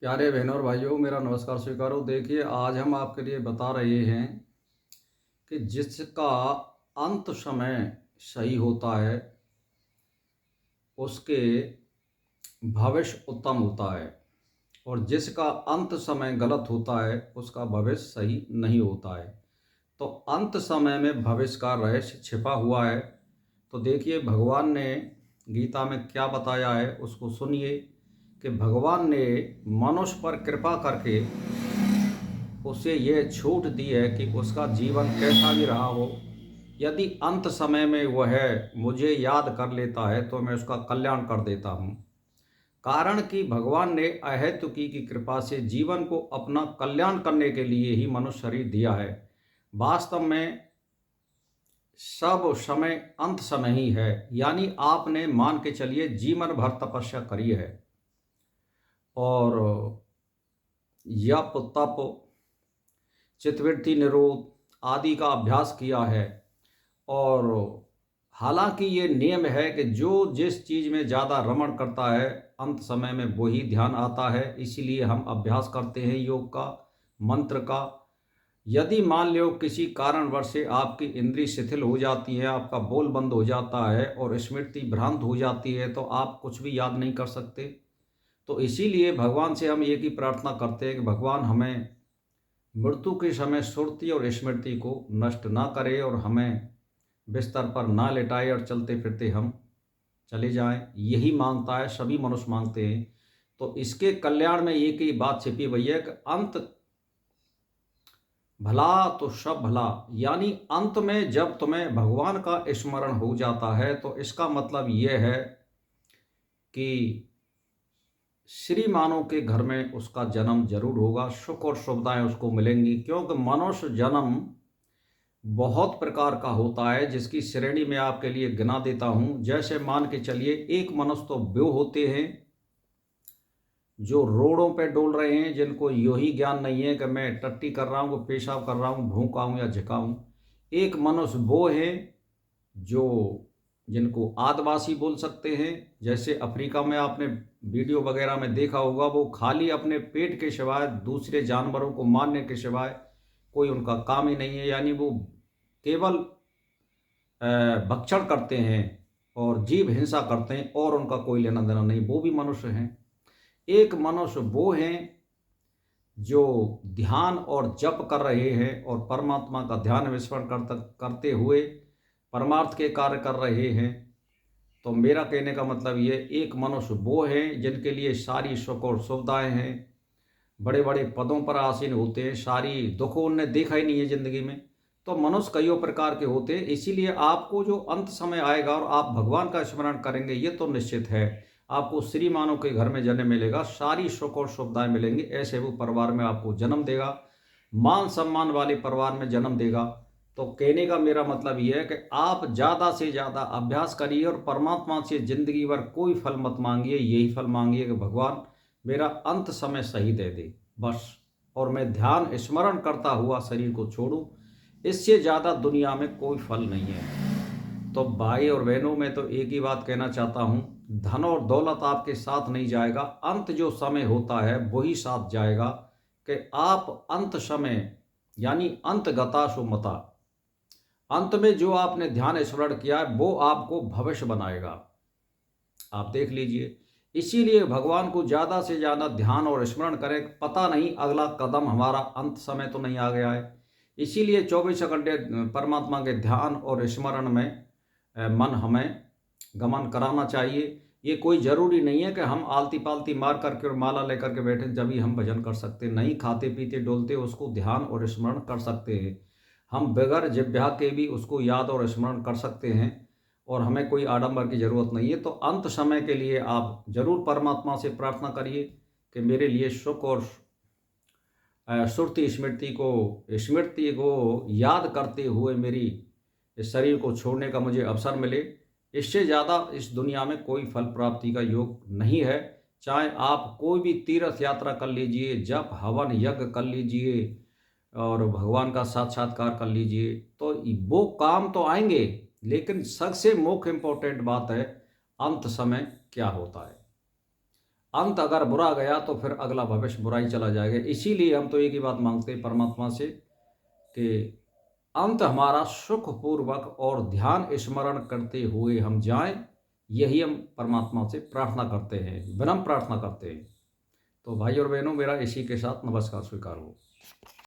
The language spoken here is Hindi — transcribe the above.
प्यारे बहनों और भाइयों, मेरा नमस्कार स्वीकारो। देखिए, आज हम आपके लिए बता रहे हैं कि जिसका अंत समय सही होता है उसके भविष्य उत्तम होता है, और जिसका अंत समय गलत होता है उसका भविष्य सही नहीं होता है। तो अंत समय में भविष्य का रहस्य छिपा हुआ है। तो देखिए, भगवान ने गीता में क्या बताया है उसको सुनिए कि भगवान ने मनुष्य पर कृपा करके उसे ये छूट दी है कि उसका जीवन कैसा भी रहा हो, यदि अंत समय में वह मुझे याद कर लेता है तो मैं उसका कल्याण कर देता हूँ। कारण कि भगवान ने अहेतुकी की कृपा से जीवन को अपना कल्याण करने के लिए ही मनुष्य शरीर दिया है। वास्तव में सब समय अंत समय ही है, यानी आपने मान के चलिए जीवन भर तपस्या करी है और यप तप चित्तवृत्ति निरोध आदि का अभ्यास किया है। और हालांकि ये नियम है कि जो जिस चीज़ में ज़्यादा रमण करता है अंत समय में वही ध्यान आता है। इसीलिए हम अभ्यास करते हैं योग का, मंत्र का। यदि मान लो किसी कारणवश से आपकी इंद्रिय शिथिल हो जाती है, आपका बोल बंद हो जाता है और स्मृति भ्रांत हो जाती है, तो आप कुछ भी याद नहीं कर सकते। तो इसीलिए भगवान से हम एक ही प्रार्थना करते हैं कि भगवान हमें मृत्यु के समय सुरति और स्मृति को नष्ट ना करे और हमें बिस्तर पर ना लेटाए और चलते फिरते हम चले जाएं। यही मांगता है, सभी मनुष्य मांगते हैं। तो इसके कल्याण में एक ही बात छिपी हुई है कि अंत भला तो सब भला, यानी अंत में जब तुम्हें भगवान का स्मरण हो जाता है तो इसका मतलब यह है कि श्रीमानों के घर में उसका जन्म जरूर होगा, सुख और सुविधाएं उसको मिलेंगी। क्योंकि मनुष्य जन्म बहुत प्रकार का होता है, जिसकी श्रेणी में आपके लिए गिना देता हूं। जैसे मान के चलिए, एक मनुष्य तो वो होते हैं जो रोडों पे डोल रहे हैं, जिनको यो ही ज्ञान नहीं है कि मैं टट्टी कर रहा हूँ, पेशाब कर रहा हूँ, भूखा हूँ या झिकाऊँ। एक मनुष्य वो है जो जिनको आदिवासी बोल सकते हैं। जैसे अफ्रीका में आपने वीडियो वगैरह में देखा होगा, वो खाली अपने पेट के सिवाय दूसरे जानवरों को मारने के सिवाय कोई उनका काम ही नहीं है। यानी वो केवल भक्षण करते हैं और जीव हिंसा करते हैं और उनका कोई लेना देना नहीं। वो भी मनुष्य हैं। एक मनुष्य वो हैं जो ध्यान और जप कर रहे हैं और परमात्मा का ध्यान विस्मरण करते हुए परमार्थ के कार्य कर रहे हैं। तो मेरा कहने का मतलब ये, एक मनुष्य वो है जिनके लिए सारी सुख और सुविधाएं हैं, बड़े बड़े पदों पर आसीन होते हैं, सारी दुखों उनने देखा ही नहीं है जिंदगी में। तो मनुष्य कईयों प्रकार के होते हैं। इसीलिए आपको जो अंत समय आएगा और आप भगवान का स्मरण करेंगे, ये तो निश्चित है आपको श्रीमानों के घर में जन्म मिलेगा, सारी सुख और सुविधाएं मिलेंगी। ऐसे वो परिवार में आपको जन्म देगा, मान सम्मान वाले परिवार में जन्म देगा। तो कहने का मेरा मतलब यह है कि आप ज़्यादा से ज़्यादा अभ्यास करिए और परमात्मा से जिंदगी भर कोई फल मत मांगिए, यही फल मांगिए कि भगवान मेरा अंत समय सही दे दे बस, और मैं ध्यान स्मरण करता हुआ शरीर को छोड़ूं। इससे ज़्यादा दुनिया में कोई फल नहीं है। तो भाई और बहनों, मैं तो एक ही बात कहना चाहता हूँ, धन और दौलत आपके साथ नहीं जाएगा, अंत जो समय होता है वही साथ जाएगा। कि आप अंत समय यानी अंत गता सुमता, अंत में जो आपने ध्यान स्मरण किया है वो आपको भविष्य बनाएगा। आप देख लीजिए। इसीलिए भगवान को ज़्यादा से ज़्यादा ध्यान और स्मरण करें। पता नहीं अगला कदम हमारा अंत समय तो नहीं आ गया है। इसीलिए 24 घंटे परमात्मा के ध्यान और स्मरण में मन हमें गमन कराना चाहिए। ये कोई ज़रूरी नहीं है कि हम आलती पालती मार करके और माला लेकर के बैठे जब ही हम भजन कर सकते नहीं। खाते पीते डोलते उसको ध्यान और स्मरण कर सकते हैं। हम बगैर जिह्वा के भी उसको याद और स्मरण कर सकते हैं, और हमें कोई आडंबर की ज़रूरत नहीं है। तो अंत समय के लिए आप जरूर परमात्मा से प्रार्थना करिए कि मेरे लिए सुख और स्मृति को याद करते हुए मेरी इस शरीर को छोड़ने का मुझे अवसर मिले। इससे ज़्यादा इस दुनिया में कोई फल प्राप्ति का योग नहीं है। चाहे आप कोई भी तीर्थ यात्रा कर लीजिए, जप हवन यज्ञ कर लीजिए और भगवान का साक्षात्कार कर लीजिए, तो वो काम तो आएंगे, लेकिन सबसे मुख्य इम्पोर्टेंट बात है अंत समय क्या होता है। अंत अगर बुरा गया तो फिर अगला भविष्य बुरा ही चला जाएगा। इसीलिए हम तो एक ही बात मांगते हैं परमात्मा से कि अंत हमारा सुखपूर्वक और ध्यान स्मरण करते हुए हम जाएं। यही हम परमात्मा से प्रार्थना करते हैं, विनम्र प्रार्थना करते हैं। तो भाई और बहनों, मेरा इसी के साथ नमस्कार स्वीकार हो।